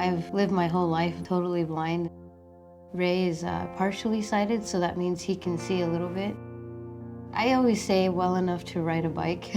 I've lived my whole life totally blind. Ray is partially sighted, so that means he can see a little bit. I always say well enough to ride a bike.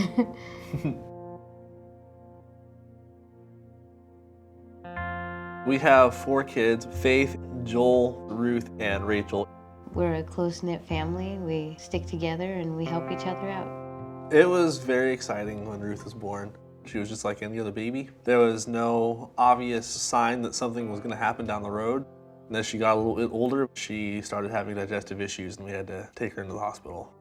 We have 4 kids, Faith, Joel, Ruth, and Rachel. We're a close-knit family. We stick together and we help each other out. It was very exciting when Ruth was born. She was just like any other baby. There was no obvious sign that something was going to happen down the road. And as she got a little bit older, she started having digestive issues and we had to take her into the hospital.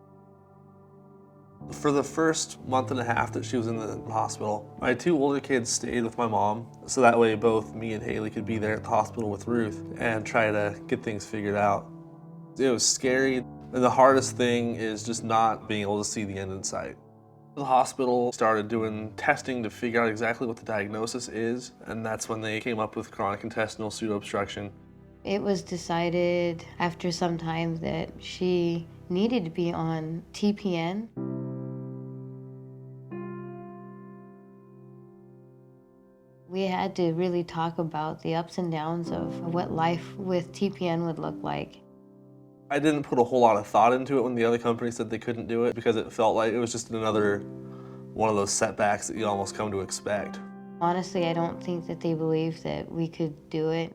For the first month and a half that she was in the hospital, my 2 older kids stayed with my mom, so that way both me and Haley could be there at the hospital with Ruth and try to get things figured out. It was scary, and the hardest thing is just not being able to see the end in sight. The hospital started doing testing to figure out exactly what the diagnosis is, and that's when they came up with chronic intestinal pseudo-obstruction. It was decided after some time that she needed to be on TPN. We had to really talk about the ups and downs of what life with TPN would look like. I didn't put a whole lot of thought into it when the other company said they couldn't do it because it felt like it was just another one of those setbacks that you almost come to expect. Honestly, I don't think that they believed that we could do it.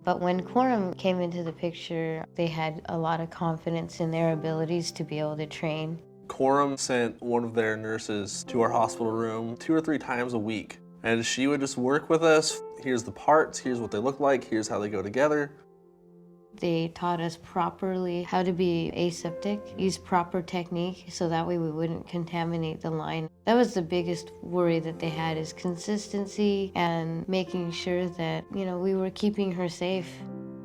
But when Quorum came into the picture, they had a lot of confidence in their abilities to be able to train. Quorum sent one of their nurses to our hospital room 2 or 3 times a week. And she would just work with us. Here's the parts, here's what they look like, here's how they go together. They taught us properly how to be aseptic, use proper technique so that way we wouldn't contaminate the line. That was the biggest worry that they had, is consistency and making sure that, we were keeping her safe.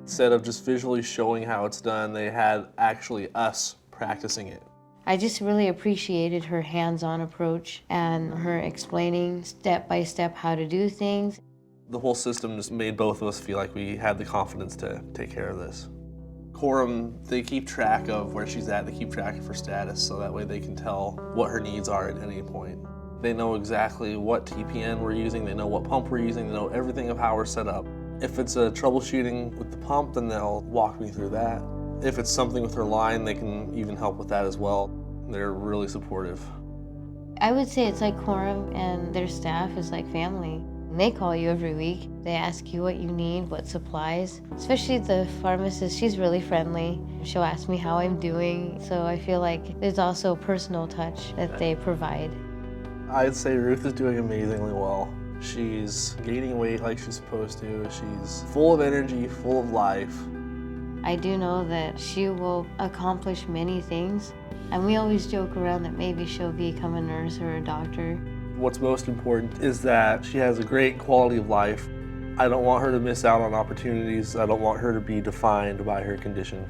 Instead of just visually showing how it's done, they had actually us practicing it. I just really appreciated her hands-on approach and her explaining step by step how to do things. The whole system just made both of us feel like we had the confidence to take care of this. Quorum, they keep track of where she's at, they keep track of her status, so that way they can tell what her needs are at any point. They know exactly what TPN we're using, they know what pump we're using, they know everything of how we're set up. If it's a troubleshooting with the pump, then they'll walk me through that. If it's something with her line, they can even help with that as well. They're really supportive. I would say it's like Quorum and their staff is like family. They call you every week. They ask you what you need, what supplies. Especially the pharmacist, she's really friendly. She'll ask me how I'm doing. So I feel like there's also a personal touch that they provide. I'd say Ruth is doing amazingly well. She's gaining weight like she's supposed to. She's full of energy, full of life. I do know that she will accomplish many things. And we always joke around that maybe she'll become a nurse or a doctor. What's most important is that she has a great quality of life. I don't want her to miss out on opportunities. I don't want her to be defined by her condition.